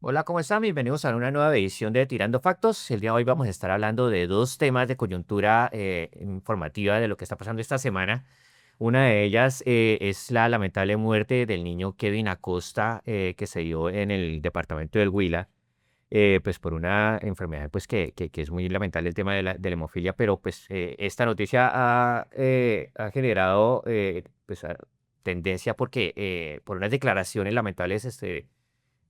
Hola, ¿cómo están? Bienvenidos a una nueva edición de Tirando Factos. El día de hoy vamos a estar hablando de dos temas de coyuntura informativa de lo que está pasando esta semana. Una de ellas es la lamentable muerte del niño Kevin Acosta que se dio en el departamento del Huila, pues por una enfermedad pues que es muy lamentable el tema de la hemofilia, pero pues esta noticia ha generado tendencia porque por unas declaraciones lamentables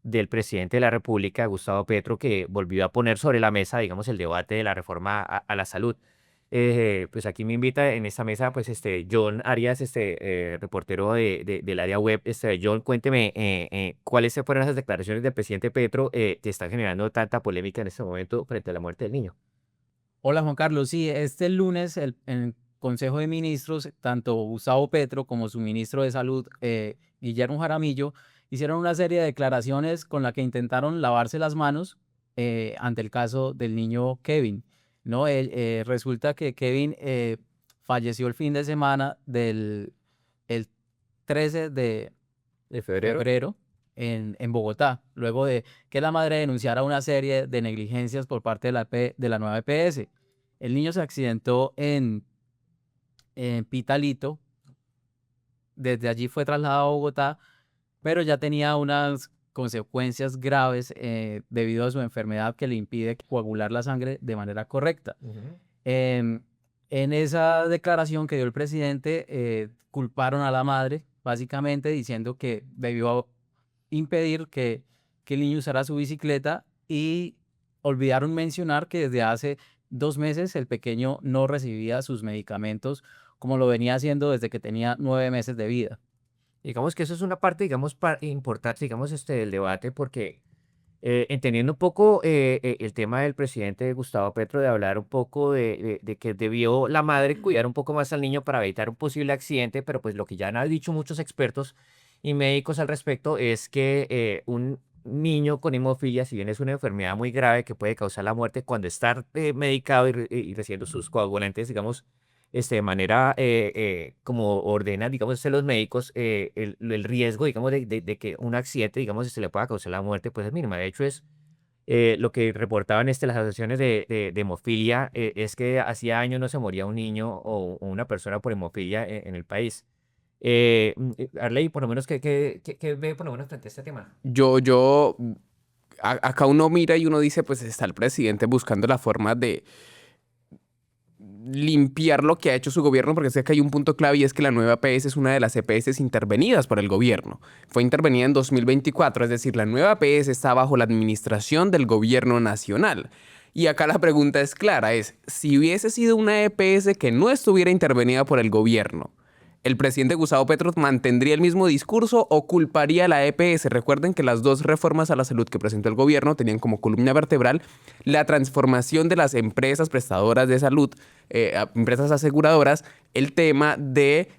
del presidente de la República, Gustavo Petro, que volvió a poner sobre la mesa, digamos, el debate de la reforma a la salud. Pues aquí me invita en esta mesa, pues, John Arias, reportero del área web. John, cuénteme, ¿cuáles fueron esas declaraciones del presidente Petro que están generando tanta polémica en este momento frente a la muerte del niño? Hola Juan Carlos, sí, este lunes en el Consejo de Ministros, tanto Gustavo Petro como su ministro de Salud, Guillermo Jaramillo, hicieron una serie de declaraciones con la que intentaron lavarse las manos ante el caso del niño Kevin, ¿no? Resulta que Kevin falleció el fin de semana del el 13 de ¿De febrero? febrero en Bogotá, luego de que la madre denunciara una serie de negligencias por parte de de la nueva EPS. El niño se accidentó en Pitalito, desde allí fue trasladado a Bogotá, pero ya tenía unas consecuencias graves debido a su enfermedad que le impide coagular la sangre de manera correcta. Ujú. Em, en esa declaración que dio el presidente, culparon a la madre, básicamente diciendo que debió impedir que el niño usara su bicicleta y olvidaron mencionar que desde hace 2 meses el pequeño no recibía sus medicamentos como lo venía haciendo desde que tenía 9 meses de vida. Digamos que eso es una parte, digamos, importante, digamos, del debate, porque entendiendo un poco el tema del presidente Gustavo Petro de hablar un poco de que debió la madre cuidar un poco más al niño para evitar un posible accidente, pero pues lo que ya han dicho muchos expertos y médicos al respecto es que un niño con hemofilia, si bien es una enfermedad muy grave que puede causar la muerte cuando está medicado y recibiendo sus coagulantes, digamos, de manera como ordenan, digamos, los médicos, el riesgo, digamos, de que un accidente, digamos, se le pueda causar la muerte, pues es mínima. De hecho, es lo que reportaban las asociaciones de hemofilia, es que hacía años no se moría un niño o una persona por hemofilia en el país. Arley, por lo menos, ¿qué ve por lo menos frente a este tema? Acá uno mira y uno dice, pues está el presidente buscando la forma de limpiar lo que ha hecho su gobierno, porque sé que hay un punto clave y es que la nueva EPS es una de las EPS intervenidas por el gobierno. Fue intervenida en 2024, es decir, la nueva EPS está bajo la administración del gobierno nacional. Y acá la pregunta es clara, es si hubiese sido una EPS que no estuviera intervenida por el gobierno, ¿el presidente Gustavo Petro mantendría el mismo discurso o culparía a la EPS? Recuerden que las dos reformas a la salud que presentó el gobierno tenían como columna vertebral la transformación de las empresas prestadoras de salud, empresas aseguradoras, el tema de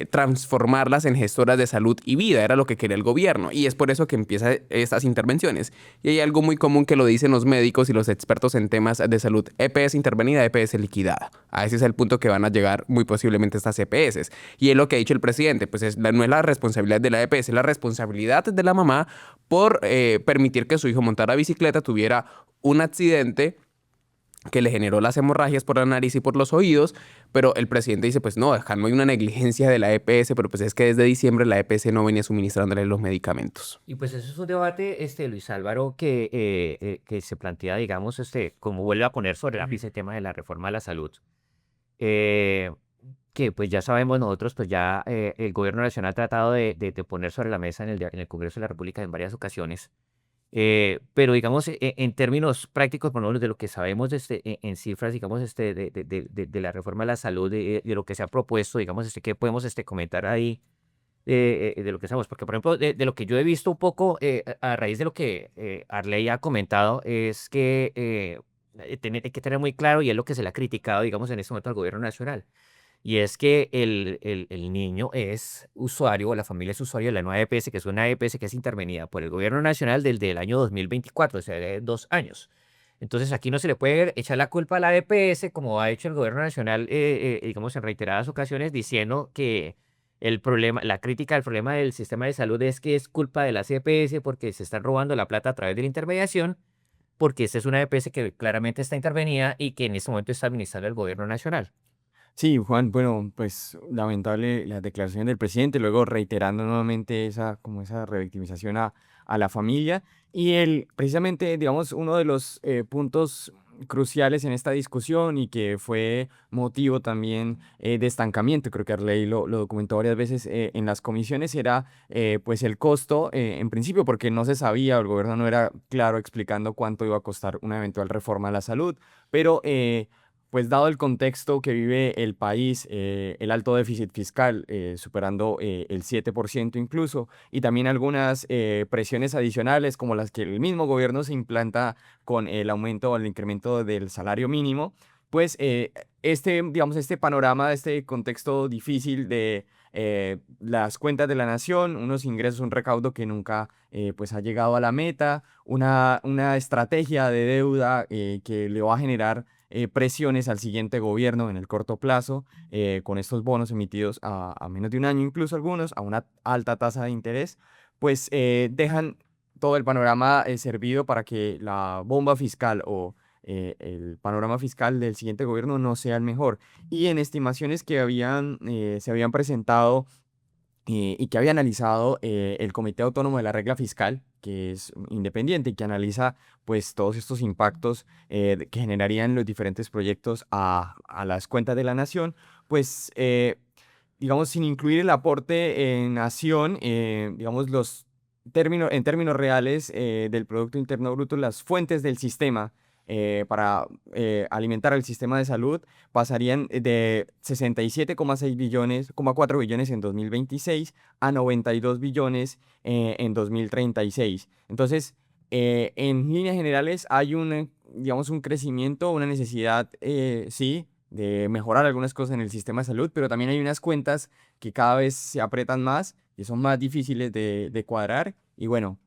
transformarlas en gestoras de salud y vida, era lo que quería el gobierno. Y es por eso que empiezan estas intervenciones. Y hay algo muy común que lo dicen los médicos y los expertos en temas de salud: EPS intervenida, EPS liquidada. A ese es el punto que van a llegar muy posiblemente estas EPS. Y es lo que ha dicho el presidente, pues no es la responsabilidad de la EPS, es la responsabilidad de la mamá por permitir que su hijo montara bicicleta, tuviera un accidente que le generó las hemorragias por la nariz y por los oídos, pero el presidente dice, pues no, acá no hay una negligencia de la EPS, pero pues es que desde diciembre la EPS no venía suministrándole los medicamentos. Y pues eso es un debate, Luis Álvaro, que se plantea, digamos, como vuelve a poner sobre la mesa el tema de la reforma a la salud. eh, que pues ya sabemos nosotros, pues ya el gobierno nacional ha tratado de poner sobre la mesa en el Congreso de la República en varias ocasiones. Pero digamos, en términos prácticos, por lo menos de lo que sabemos en cifras, digamos, de la reforma a la salud, de lo que se ha propuesto, digamos, ¿qué podemos comentar ahí de lo que sabemos? Porque, por ejemplo, de lo que yo he visto un poco, a raíz de lo que Arley ha comentado, es que hay que tener muy claro, y es lo que se le ha criticado, digamos, en este momento al gobierno nacional, y es que el niño es usuario, o la familia es usuario de la nueva EPS, que es una EPS que es intervenida por el gobierno nacional desde el año 2024, o sea, de 2 años. Entonces aquí no se le puede echar la culpa a la EPS, como ha hecho el gobierno nacional, digamos, en reiteradas ocasiones, diciendo que el problema, la crítica al problema del sistema de salud es que es culpa de las EPS porque se están robando la plata a través de la intermediación, porque esta es una EPS que claramente está intervenida y que en este momento está administrando el gobierno nacional. Sí, Juan, bueno, pues lamentable la declaración del presidente, luego reiterando nuevamente como esa revictimización a la familia y precisamente, digamos, uno de los puntos cruciales en esta discusión y que fue motivo también de estancamiento, creo que Arley lo documentó varias veces en las comisiones, era pues el costo, en principio porque no se sabía, el gobierno no era claro explicando cuánto iba a costar una eventual reforma a la salud, pero pues dado el contexto que vive el país, el alto déficit fiscal, superando el 7% incluso, y también algunas presiones adicionales como las que el mismo gobierno se implanta con el aumento o el incremento del salario mínimo, pues digamos, este panorama, este contexto difícil de las cuentas de la nación, unos ingresos, un recaudo que nunca pues ha llegado a la meta, una estrategia de deuda que le va a generar presiones al siguiente gobierno en el corto plazo, con estos bonos emitidos a menos de un año, incluso algunos, a una alta tasa de interés, pues dejan todo el panorama servido para que la bomba fiscal o el panorama fiscal del siguiente gobierno no sea el mejor. Y en estimaciones que se habían presentado y que había analizado el Comité Autónomo de la Regla Fiscal, que es independiente y que analiza pues todos estos impactos que generarían los diferentes proyectos a las cuentas de la nación, pues digamos sin incluir el aporte en nación, digamos en términos reales del Producto Interno Bruto, las fuentes del sistema para alimentar al sistema de salud pasarían de 67,6 billones, 4 billones en 2026 a 92 billones en 2036. Entonces, en líneas generales hay digamos, un crecimiento, una necesidad, sí, de mejorar algunas cosas en el sistema de salud, pero también hay unas cuentas que cada vez se apretan más y son más difíciles de cuadrar. Y bueno,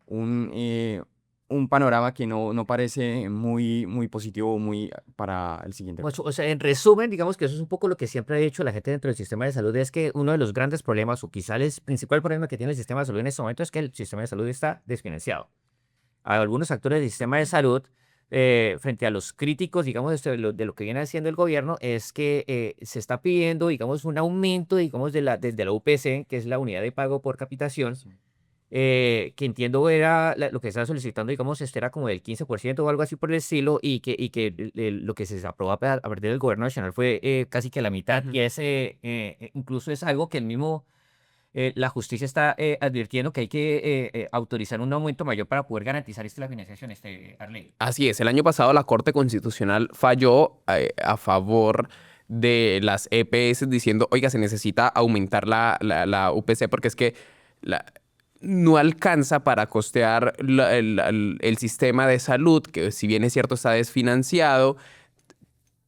un panorama que no parece muy positivo para el siguiente Pues, gobierno. o sea, en resumen, digamos que eso es un poco lo que siempre ha dicho la gente dentro del sistema de salud, es que uno de los grandes problemas, o quizá el principal problema que tiene el sistema de salud en este momento es que el sistema de salud está desfinanciado. A algunos actores del sistema de salud, frente a los críticos, digamos, de lo que viene haciendo el gobierno, es que se está pidiendo, digamos, un aumento, digamos, desde la UPC, que es la unidad de pago por capitación, Sí. que entiendo era lo que estaba solicitando, digamos, era como del 15% o algo así por el estilo, y que lo que se aprobó a partir del gobierno nacional fue casi que la mitad, Ujú. y incluso es algo que la justicia está advirtiendo que hay que autorizar un aumento mayor para poder garantizar la financiación, Arley. Así es, el año pasado la Corte Constitucional falló a favor de las EPS diciendo, oiga, se necesita aumentar la UPC porque es que la- no alcanza para costear el sistema de salud, que si bien es cierto está desfinanciado,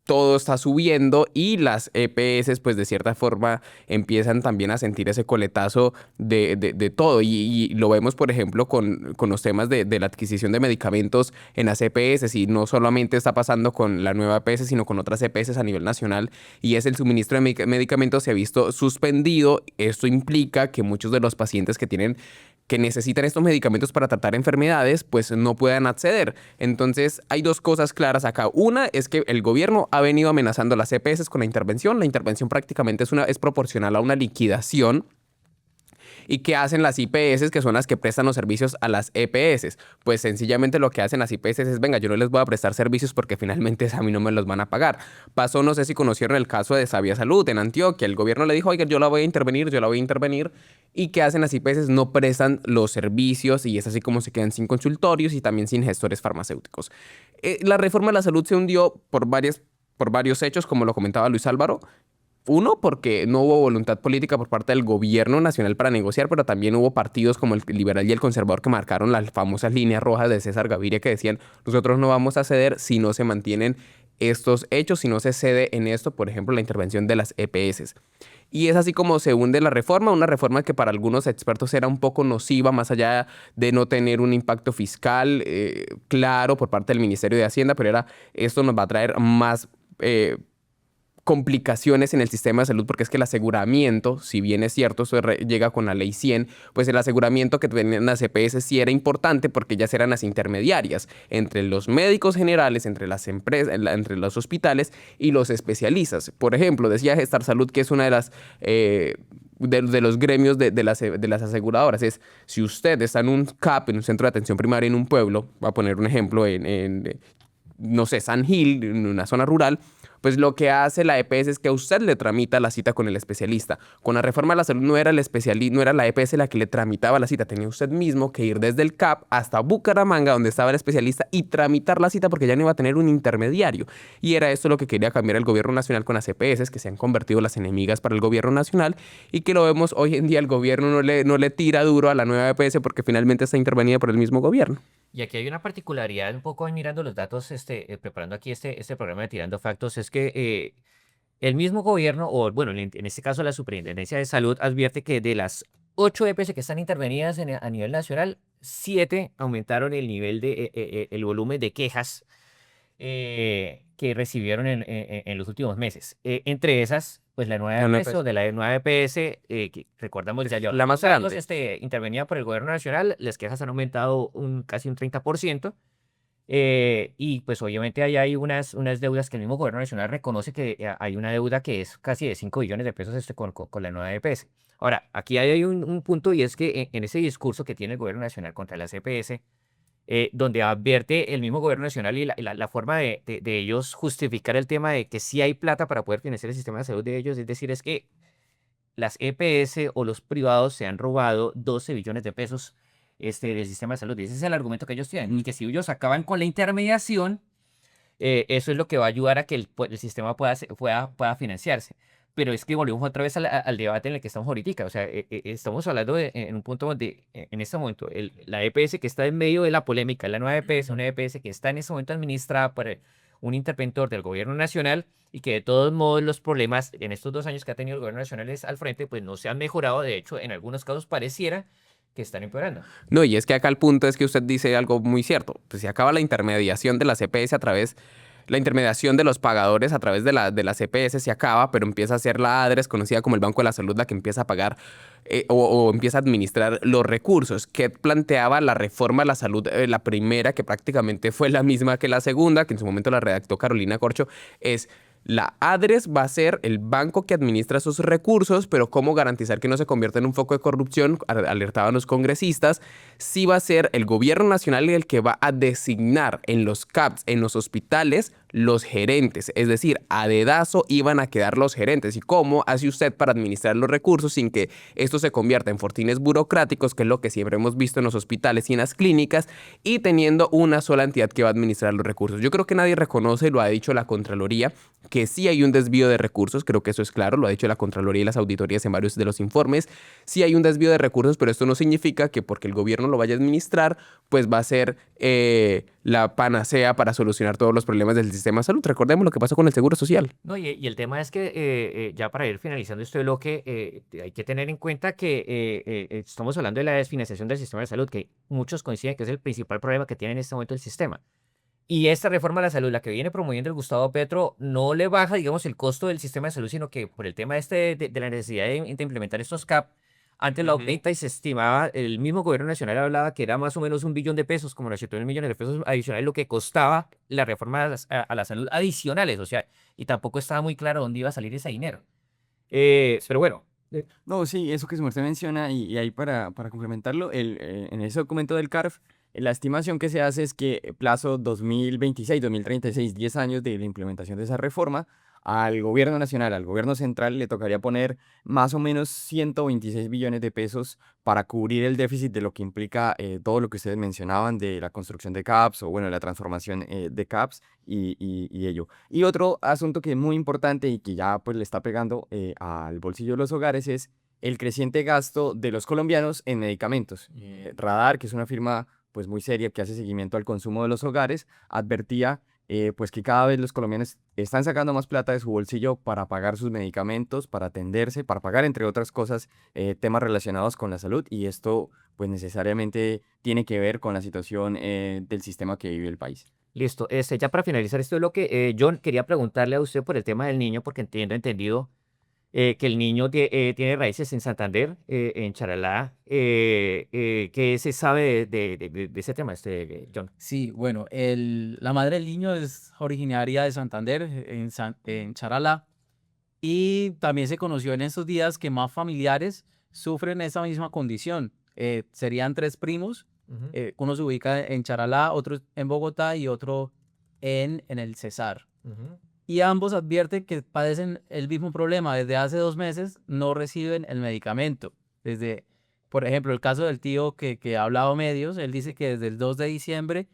todo está subiendo y las EPS pues de cierta forma empiezan también a sentir ese coletazo de todo y lo vemos por ejemplo con los temas de la adquisición de medicamentos en las EPS y no solamente está pasando con la nueva EPS sino con otras EPS a nivel nacional y es el suministro de medicamentos se ha visto suspendido. Esto implica que muchos de los pacientes que necesitan estos medicamentos para tratar enfermedades, pues no puedan acceder. Entonces, hay dos cosas claras acá. Una es que el gobierno ha venido amenazando a las EPS con la intervención. La intervención prácticamente es proporcional a una liquidación. ¿Y qué hacen las IPS, que son las que prestan los servicios a las EPS? Pues sencillamente lo que hacen las IPS es, venga, yo no les voy a prestar servicios porque finalmente a mí no me los van a pagar. Pasó, no sé si conocieron el caso de Sabia Salud en Antioquia. El gobierno le dijo, oiga, yo la voy a intervenir, yo la voy a intervenir. ¿Y qué hacen las IPS? No prestan los servicios y es así como se quedan sin consultorios y también sin gestores farmacéuticos. La reforma de la salud se hundió por varios hechos, como lo comentaba Luis Álvaro. Uno, porque no hubo voluntad política por parte del gobierno nacional para negociar, pero también hubo partidos como el liberal y el conservador que marcaron las famosas líneas rojas de César Gaviria que decían, nosotros no vamos a ceder si no se mantienen estos hechos, si no se cede en esto, por ejemplo, la intervención de las EPS. Y es así como se hunde la reforma, una reforma que para algunos expertos era un poco nociva, más allá de no tener un impacto fiscal claro por parte del Ministerio de Hacienda, pero esto nos va a traer más complicaciones en el sistema de salud, porque es que el aseguramiento, si bien es cierto, eso llega con la ley 100, pues el aseguramiento que tenían las EPS sí era importante porque ellas eran las intermediarias entre los médicos generales, entre las empresas, entre los hospitales y los especialistas. Por ejemplo, decía Gestar Salud, que es una de las de los gremios de las aseguradoras, es si usted está en un CAP, en un centro de atención primaria en un pueblo, voy a poner un ejemplo no sé, San Gil, en una zona rural, pues lo que hace la EPS es que a usted le tramita la cita con el especialista. Con la reforma de la salud no era no era la EPS la que le tramitaba la cita, tenía usted mismo que ir desde el CAP hasta Bucaramanga, donde estaba el especialista, y tramitar la cita porque ya no iba a tener un intermediario. Y era esto lo que quería cambiar el gobierno nacional con las EPS, que se han convertido las enemigas para el gobierno nacional, y que lo vemos hoy en día, el gobierno no le tira duro a la nueva EPS porque finalmente está intervenida por el mismo gobierno. Y aquí hay una particularidad, un poco mirando los datos, preparando aquí este programa de Tirando Factos, es que el mismo gobierno, o bueno, en este caso la Superintendencia de Salud, advierte que de las 8 EPS que están intervenidas a nivel nacional, 7 aumentaron el nivel el volumen de quejas que recibieron en los últimos meses. Entre esas, pues la nueva La nueva EPS, o de la nueva EPS, que recordamos que ya La más años grande. intervenida por el gobierno nacional, las quejas han aumentado casi un 30%. Y pues obviamente ahí hay unas deudas que el mismo gobierno nacional reconoce que hay una deuda que es casi de 5 billones de pesos con la nueva EPS. Ahora, aquí hay un punto, y es que en ese discurso que tiene el gobierno nacional contra las EPS, donde advierte el mismo gobierno nacional, y la forma de ellos justificar el tema de que sí hay plata para poder financiar el sistema de salud de ellos, es decir, es que las EPS o los privados se han robado 12 billones de pesos del sistema de salud. Y ese es el argumento que ellos tienen. Y que si ellos acaban con la intermediación, eso es lo que va a ayudar a que el sistema pueda financiarse. Pero es que volvemos otra vez al debate en el que estamos ahorita. O sea, estamos hablando en un punto donde, en este momento, la EPS que está en medio de la polémica, la nueva EPS, una EPS que está en este momento administrada por un interventor del gobierno nacional, y que de todos modos los problemas en estos 2 años que ha tenido el gobierno nacional al frente, pues no se han mejorado. De hecho, en algunos casos pareciera que están empeorando. No, y es que acá el punto es que usted dice algo muy cierto. Pues se acaba la intermediación de las EPS la intermediación de los pagadores a través de las EPS se acaba, pero empieza a ser la ADRES, conocida como el Banco de la Salud, la que empieza a pagar o empieza a administrar los recursos. Que planteaba la reforma a la salud, la primera, que prácticamente fue la misma que la segunda, que en su momento la redactó Carolina Corcho, es: la ADRES va a ser el banco que administra esos recursos, pero ¿cómo garantizar que no se convierta en un foco de corrupción? Alertaban los congresistas. Sí va a ser el gobierno nacional el que va a designar en los CAPS, en los hospitales, los gerentes. Es decir, a dedazo iban a quedar los gerentes. ¿Y cómo hace usted para administrar los recursos sin que esto se convierta en fortines burocráticos, que es lo que siempre hemos visto en los hospitales y en las clínicas, y teniendo una sola entidad que va a administrar los recursos? Yo creo que nadie reconoce, lo ha dicho la Contraloría, que sí hay un desvío de recursos. Creo que eso es claro, lo ha dicho la Contraloría y las auditorías en varios de los informes. Sí hay un desvío de recursos, pero esto no significa que porque el gobierno lo vaya a administrar, pues va a ser la panacea para solucionar todos los problemas del sistema de salud. Recordemos lo que pasó con el Seguro Social. No, y el tema es que, ya para ir finalizando este bloque, hay que tener en cuenta que estamos hablando de la desfinanciación del sistema de salud, que muchos coinciden que es el principal problema que tiene en este momento el sistema. Y esta reforma a la salud, la que viene promoviendo el Gustavo Petro, no le baja, digamos, el costo del sistema de salud, sino que por el tema de la necesidad de implementar estos CAP, antes lo aumenta, y se estimaba, el mismo gobierno nacional hablaba que era más o menos 1 billón de pesos, como los 7.000 millones de pesos adicionales, lo que costaba la reforma a la salud adicionales. O sea, y tampoco estaba muy claro dónde iba a salir ese dinero. Pero bueno. No, sí, eso que su merced menciona, y ahí para complementarlo, en ese documento del CARF, la estimación que se hace es que plazo 2026, 2036, 10 años de la implementación de esa reforma, al gobierno nacional, al gobierno central, le tocaría poner más o menos 126 billones de pesos para cubrir el déficit de lo que implica todo lo que ustedes mencionaban de la construcción de CAPS, o bueno, la transformación de CAPS y ello. Y otro asunto que es muy importante y que ya pues le está pegando al bolsillo de los hogares es el creciente gasto de los colombianos en medicamentos. Radar, que es una firma pues muy seria que hace seguimiento al consumo de los hogares, advertía pues que cada vez los colombianos están sacando más plata de su bolsillo para pagar sus medicamentos, para atenderse, para pagar, entre otras cosas, temas relacionados con la salud, y esto pues necesariamente tiene que ver con la situación del sistema que vive el país. Listo. Ya para finalizar este bloque, John, quería preguntarle a usted por el tema del niño, porque entendido que el niño tiene raíces en Santander, en Charalá. ¿Qué se sabe de ese tema, John? Sí, bueno, la madre del niño es originaria de Santander, en Charalá, y también se conoció en estos días que más familiares sufren esa misma condición. Serían tres primos, Ujú, uno se ubica en Charalá, otro en Bogotá y otro en el Cesar. ujú, Y ambos advierten que padecen el mismo problema. Desde hace 2 meses no reciben el medicamento. Por ejemplo, el caso del tío que ha hablado a medios, él dice que desde el 2 de diciembre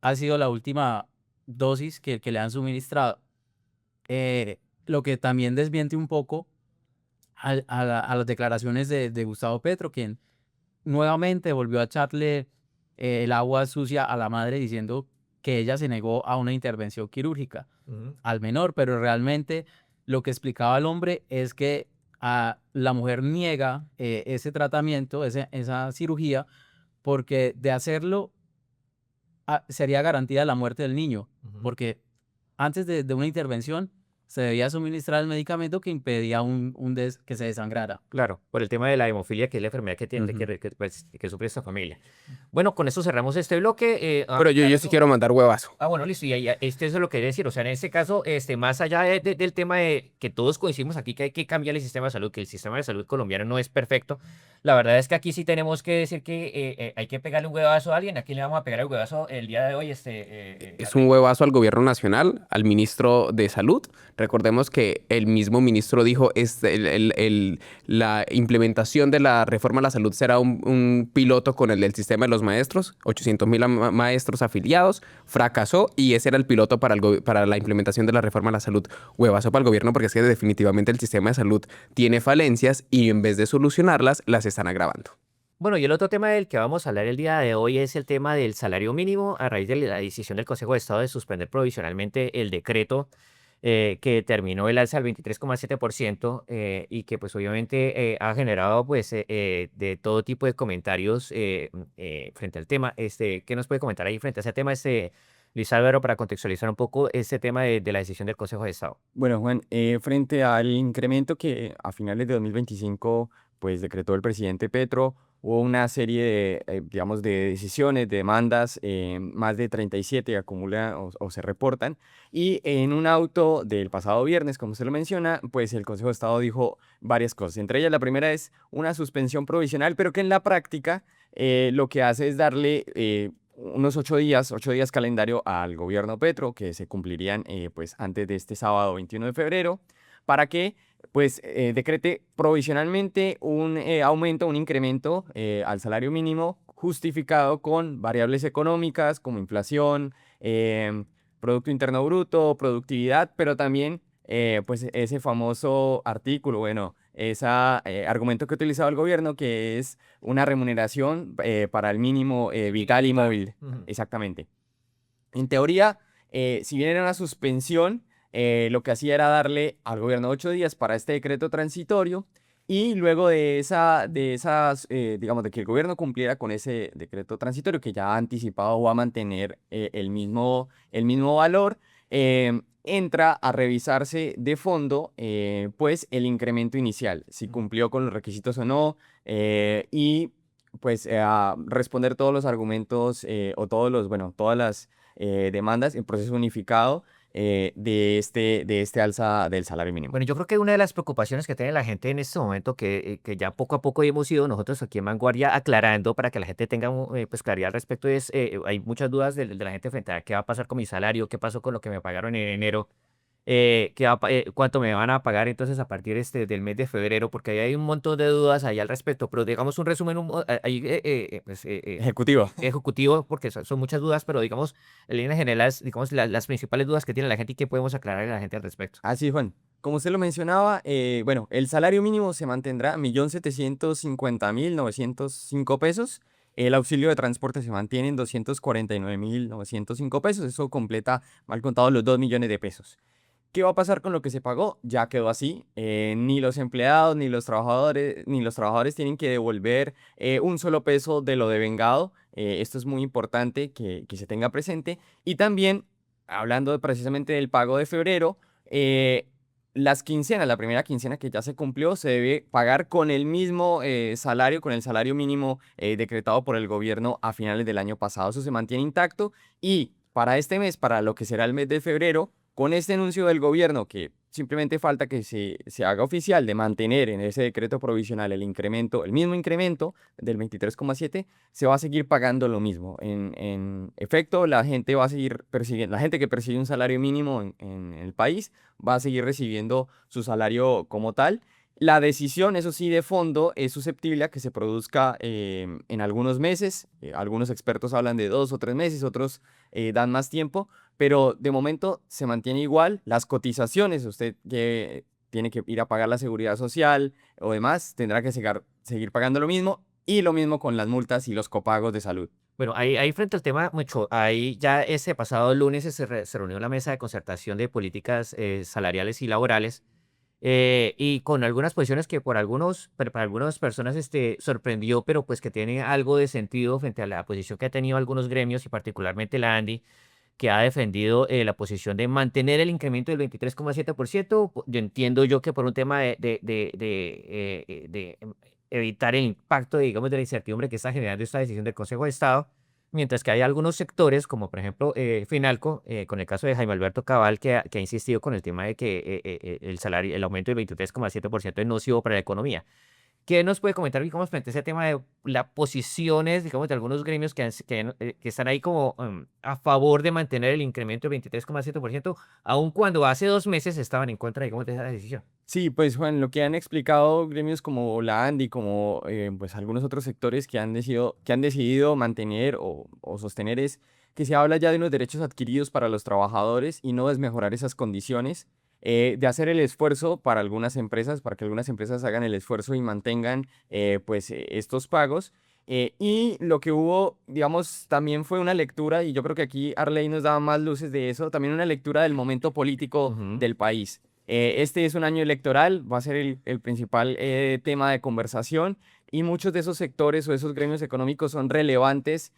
ha sido la última dosis que le han suministrado. Lo que también desmiente un poco a las declaraciones de Gustavo Petro, quien nuevamente volvió a echarle el agua sucia a la madre diciendo que ella se negó a una intervención quirúrgica ujú. al menor, pero realmente lo que explicaba el hombre es que la mujer niega ese tratamiento, esa cirugía, porque de hacerlo sería garantía la muerte del niño, Ujú. porque antes de una intervención se debía suministrar el medicamento que impedía que se desangrara. Claro, por el tema de la hemofilia, que es la enfermedad que tiene, Ujú. que sufre esta familia. Bueno, con esto cerramos este bloque. Pero yo sí quiero mandar huevazo. Bueno, listo, y eso es lo que quería decir. O sea, en este caso, más allá del tema de que todos coincidimos aquí que hay que cambiar el sistema de salud, que el sistema de salud colombiano no es perfecto, la verdad es que aquí sí tenemos que decir que hay que pegarle un huevazo a alguien. ¿A quién le vamos a pegar el huevazo el día de hoy? Es un huevazo al gobierno nacional, al ministro de Salud. Recordemos que el mismo ministro dijo la implementación de la reforma a la salud será un piloto con el del sistema de los maestros, 800.000 maestros afiliados, fracasó y ese era el piloto para la implementación de la reforma a la salud. Huevazo para el gobierno porque es que definitivamente el sistema de salud tiene falencias y en vez de solucionarlas, las están agravando. Bueno, y el otro tema del que vamos a hablar el día de hoy es el tema del salario mínimo a raíz de la decisión del Consejo de Estado de suspender provisionalmente el decreto que terminó el alza al 23,7% y que pues obviamente ha generado pues de todo tipo de comentarios frente al tema. ¿Qué nos puede comentar ahí frente a ese tema, Luis Álvaro, para contextualizar un poco este tema de la decisión del Consejo de Estado? Bueno, Juan, frente al incremento que a finales de 2025 pues decretó el presidente Petro, hubo una serie de, digamos, de decisiones, de demandas, más de 37 acumulan o se reportan, y en un auto del pasado viernes, como se lo menciona, pues el Consejo de Estado dijo varias cosas. Entre ellas, la primera es una suspensión provisional, pero que en la práctica lo que hace es darle unos 8 días calendario al gobierno Petro, que se cumplirían pues antes de este sábado 21 de febrero, para que pues decrete provisionalmente un aumento, un incremento al salario mínimo justificado con variables económicas como inflación, Producto Interno Bruto, productividad, pero también pues ese famoso artículo, bueno, ese argumento que ha utilizado el gobierno, que es una remuneración para el mínimo vital y móvil. Ujú. Exactamente. En teoría, si bien era una suspensión, lo que hacía era darle al gobierno 8 días para este decreto transitorio y luego digamos, de que el gobierno cumpliera con ese decreto transitorio que ya ha anticipado va a mantener el mismo valor, entra a revisarse de fondo, pues, el incremento inicial, si cumplió con los requisitos o no, y pues a responder todos los argumentos o todas las demandas en proceso unificado de este alza del salario mínimo. Bueno, yo creo que una de las preocupaciones que tiene la gente en este momento, que ya poco a poco hemos ido nosotros aquí en Vanguardia aclarando para que la gente tenga pues claridad al respecto, hay muchas dudas de la gente frente a qué va a pasar con mi salario, qué pasó con lo que me pagaron en enero, cuánto me van a pagar entonces a partir del mes de febrero, porque ahí hay un montón de dudas ahí al respecto, pero digamos un resumen ahí, Ejecutivo. ejecutivo, porque son muchas dudas, pero digamos en líneas generales, digamos las principales dudas que tiene la gente y que podemos aclararle a la gente al respecto. Así, Juan. Como usted lo mencionaba, bueno, el salario mínimo se mantendrá 1.750.905 pesos. El auxilio de transporte se mantiene en 249.905 pesos. Eso completa, mal contado, los 2 millones de pesos. ¿Qué va a pasar con lo que se pagó? Ya quedó así. Ni los empleados ni los trabajadores tienen que devolver un solo peso de lo devengado. Esto es muy importante que se tenga presente. Y también, hablando precisamente del pago de febrero, las quincenas, la primera quincena que ya se cumplió, se debe pagar con el mismo salario, con el salario mínimo decretado por el gobierno a finales del año pasado. Eso se mantiene intacto. Y para este mes, para lo que será el mes de febrero, con este anuncio del gobierno, que simplemente falta que se haga oficial de mantener en ese decreto provisional el incremento, el mismo incremento del 23,7, se va a seguir pagando lo mismo. En efecto, la gente va a seguir persiguiendo, la gente que persigue un salario mínimo en el país va a seguir recibiendo su salario como tal. La decisión, eso sí, de fondo es susceptible a que se produzca en algunos meses. Algunos expertos hablan de 2 o 3 meses, otros dan más tiempo, pero de momento se mantiene igual. Las cotizaciones, usted que tiene que ir a pagar la seguridad social o demás, tendrá que seguir pagando lo mismo, y lo mismo con las multas y los copagos de salud. Bueno, ahí frente al tema, mucho, ahí ya ese pasado lunes se reunió la mesa de concertación de políticas salariales y laborales, y con algunas posiciones que para algunas personas sorprendió, pero pues que tiene algo de sentido frente a la posición que ha tenido algunos gremios y particularmente la ANDI, que ha defendido la posición de mantener el incremento del 23,7%. Yo entiendo yo que por un tema de evitar el impacto, digamos, de la incertidumbre que está generando esta decisión del Consejo de Estado, mientras que hay algunos sectores, como por ejemplo Finalco, con el caso de Jaime Alberto Cabal, que ha insistido con el tema de que el aumento del 23,7% es nocivo para la economía. ¿Qué nos puede comentar, digamos, frente a ese tema de las posiciones, digamos, de algunos gremios que están ahí como a favor de mantener el incremento del 23,7%, aun cuando hace 2 meses estaban en contra, digamos, de esa decisión? Sí, pues Juan, lo que han explicado gremios como la ANDI, como pues algunos otros sectores que han decidido mantener o sostener, es que se habla ya de unos derechos adquiridos para los trabajadores y no es mejorar esas condiciones, de hacer el esfuerzo para algunas empresas, para que algunas empresas hagan el esfuerzo y mantengan pues estos pagos. Y lo que hubo, digamos, también fue una lectura, y yo creo que aquí Arley nos daba más luces de eso, también una lectura del momento político Ujú. del país. Este es un año electoral, va a ser el principal tema de conversación, y muchos de esos sectores o esos gremios económicos son relevantes,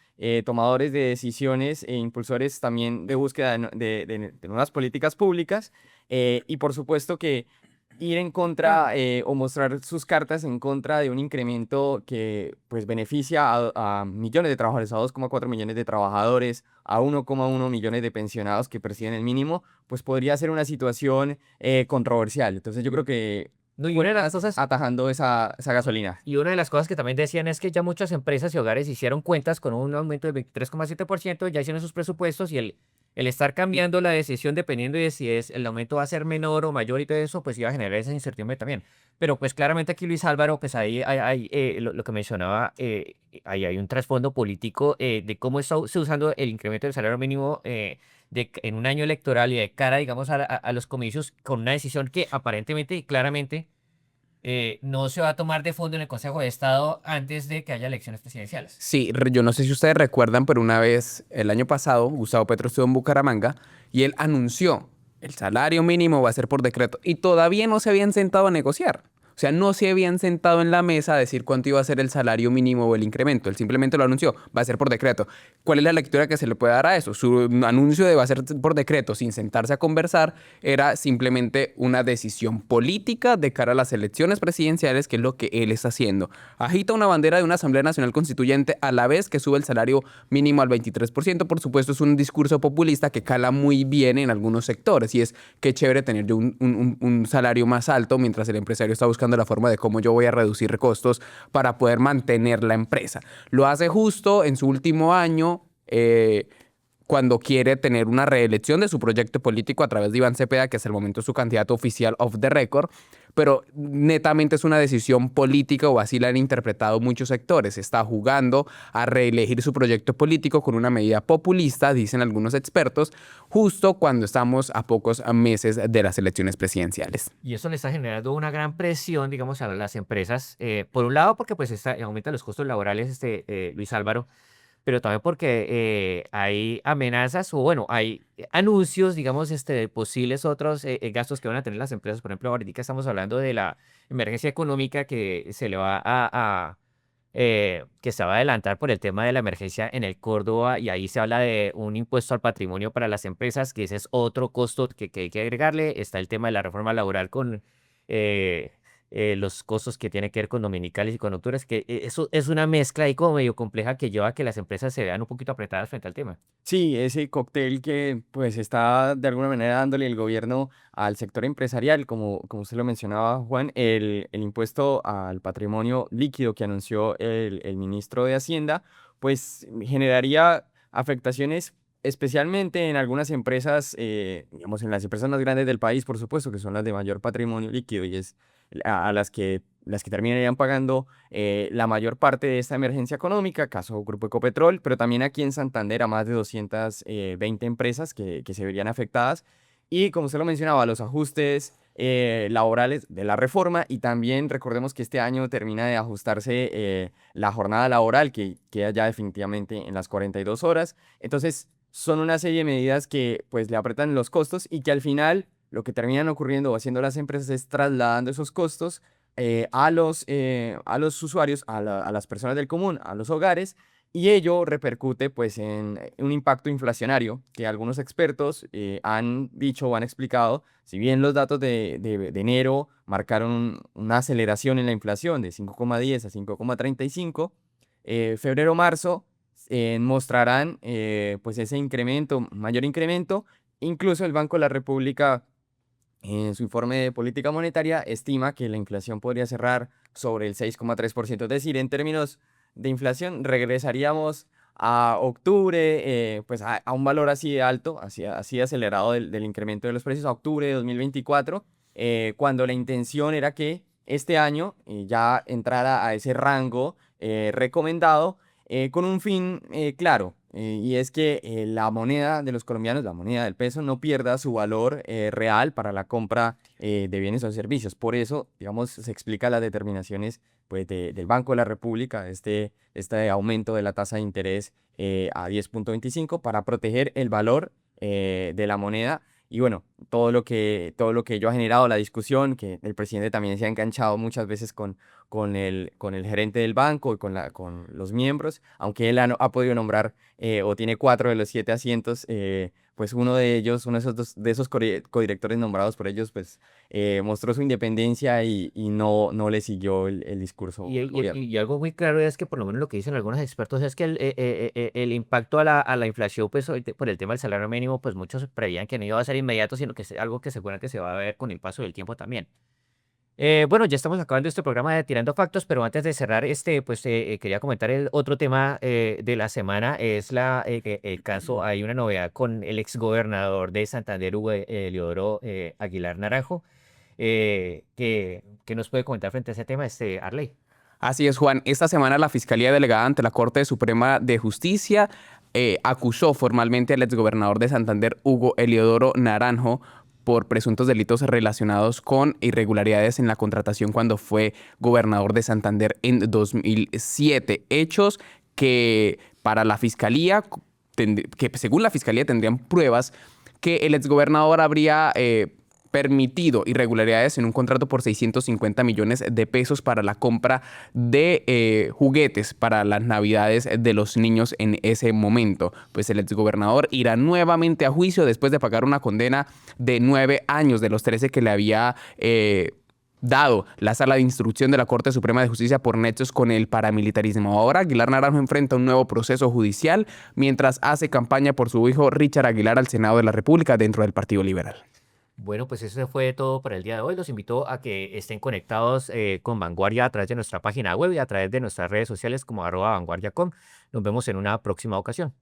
tomadores de decisiones e impulsores también de búsqueda de nuevas políticas públicas, y por supuesto que ir en contra o mostrar sus cartas en contra de un incremento que pues beneficia a millones de trabajadores, a 2,4 millones de trabajadores, a 1,1 millones de pensionados que perciben el mínimo, pues podría ser una situación controversial. Entonces yo creo que No, y una de las cosas, atajando esa gasolina. y una de las cosas que también decían es que ya muchas empresas y hogares hicieron cuentas con un aumento del 23,7%, ya hicieron sus presupuestos, y el estar cambiando la decisión dependiendo de si el aumento va a ser menor o mayor y todo eso, pues iba a generar esa incertidumbre también. Pero pues claramente aquí Luis Álvaro, pues ahí hay lo que mencionaba, ahí hay un trasfondo político de cómo está se usando el incremento del salario mínimo en un año electoral y de cara, digamos, a los comicios, con una decisión que aparentemente y claramente no se va a tomar de fondo en el Consejo de Estado antes de que haya elecciones presidenciales. Sí, yo no sé si ustedes recuerdan, pero una vez el año pasado, Gustavo Petro estuvo en Bucaramanga y él anunció el salario mínimo va a ser por decreto y todavía no se habían sentado a negociar. O sea, no se habían sentado en la mesa a decir cuánto iba a ser el salario mínimo o el incremento. Él simplemente lo anunció, va a ser por decreto. ¿Cuál es la lectura que se le puede dar a eso? Su anuncio de va a ser por decreto sin sentarse a conversar era simplemente una decisión política de cara a las elecciones presidenciales, que es lo que él está haciendo. Agita una bandera de una Asamblea Nacional Constituyente a la vez que sube el salario mínimo al 23%. Por supuesto, es un discurso populista que cala muy bien en algunos sectores y es que chévere tener yo un salario más alto mientras el empresario está buscando la forma de cómo yo voy a reducir costos para poder mantener la empresa. Lo hace justo en su último año, cuando quiere tener una reelección de su proyecto político a través de Iván Cepeda, que es el momento su candidato oficial off the record, pero netamente es una decisión política, o así la han interpretado muchos sectores. Está jugando a reelegir su proyecto político con una medida populista, dicen algunos expertos, justo cuando estamos a pocos meses de las elecciones presidenciales. Y eso le está generando una gran presión, digamos, a las empresas. Por un lado, porque pues aumenta los costos laborales, Luis Álvaro, pero también porque hay amenazas o bueno, hay anuncios, digamos, de posibles otros gastos que van a tener las empresas. Por ejemplo, ahorita estamos hablando de la emergencia económica que se le va que se va a adelantar por el tema de la emergencia en el Córdoba y ahí se habla de un impuesto al patrimonio para las empresas, que ese es otro costo que hay que agregarle. Está el tema de la reforma laboral con eh, los costos que tienen que ver con dominicales y con nocturnas, que eso es una mezcla ahí como medio compleja que lleva a que las empresas se vean un poquito apretadas frente al tema. Sí, ese cóctel que pues está de alguna manera dándole el gobierno al sector empresarial, como usted lo mencionaba, Juan, el impuesto al patrimonio líquido que anunció el ministro de Hacienda, pues generaría afectaciones especialmente en algunas empresas, digamos, en las empresas más grandes del país, por supuesto, que son las de mayor patrimonio líquido y es a las que terminarían pagando la mayor parte de esta emergencia económica, caso Grupo Ecopetrol, pero también aquí en Santander a más de 220 empresas que se verían afectadas. Y como usted lo mencionaba, los ajustes laborales de la reforma y también recordemos que este año termina de ajustarse la jornada laboral que queda ya definitivamente en las 42 horas. Entonces son una serie de medidas que pues le apretan los costos y que al final lo que terminan ocurriendo o haciendo las empresas es trasladando esos costos a los usuarios, a las personas del común, a los hogares, y ello repercute pues en un impacto inflacionario que algunos expertos han dicho o han explicado. Si bien los datos de enero marcaron una aceleración en la inflación de 5,10 a 5,35, febrero-marzo mostrarán pues ese incremento, mayor incremento. Incluso el Banco de la República en su informe de política monetaria estima que la inflación podría cerrar sobre el 6,3%. Es decir, en términos de inflación regresaríamos a octubre, pues a un valor así de alto, así de acelerado del incremento de los precios, a octubre de 2024, cuando la intención era que este año ya entrara a ese rango recomendado con un fin claro, y es que la moneda de los colombianos, la moneda del peso, no pierda su valor real para la compra de bienes o servicios. Por eso, digamos, se explica las determinaciones pues, del Banco de la República, este aumento de la tasa de interés a 10,25 para proteger el valor de la moneda. Y bueno, todo lo que ello ha generado, la discusión, que el presidente también se ha enganchado muchas veces con el gerente del banco y con los miembros, aunque él ha podido nombrar o tiene 4 de los 7 asientos, pues uno de ellos, uno de esos codirectores nombrados por ellos, pues mostró su independencia y no le siguió el discurso Y, al y- gobierno. y algo muy claro es que por lo menos lo que dicen algunos expertos es que el impacto a la inflación, pues por el tema del salario mínimo, pues muchos prevían que no iba a ser inmediato, sino que es algo que seguramente se va a ver con el paso del tiempo también. Bueno, ya estamos acabando este programa de Tirando Factos, pero antes de cerrar pues quería comentar el otro tema de la semana, es el caso, hay una novedad con el exgobernador de Santander, Hugo Eliodoro Aguilar Naranjo, que nos puede comentar frente a ese tema, Arley. Así es, Juan. Esta semana la Fiscalía Delegada ante la Corte Suprema de Justicia acusó formalmente al exgobernador de Santander, Hugo Eliodoro Naranjo, por presuntos delitos relacionados con irregularidades en la contratación cuando fue gobernador de Santander en 2007. Hechos que para la Fiscalía, que según la Fiscalía tendrían pruebas que el exgobernador habría permitido irregularidades en un contrato por 650 millones de pesos para la compra de juguetes para las navidades de los niños en ese momento. Pues el exgobernador irá nuevamente a juicio después de pagar una condena de 9 años de los 13 que le había dado la Sala de Instrucción de la Corte Suprema de Justicia por nexos con el paramilitarismo. Ahora Aguilar Naranjo enfrenta un nuevo proceso judicial mientras hace campaña por su hijo Richard Aguilar al Senado de la República dentro del Partido Liberal. Bueno, pues eso fue todo para el día de hoy. Los invito a que estén conectados con Vanguardia a través de nuestra página web y a través de nuestras redes sociales como @vanguardia.com. Nos vemos en una próxima ocasión.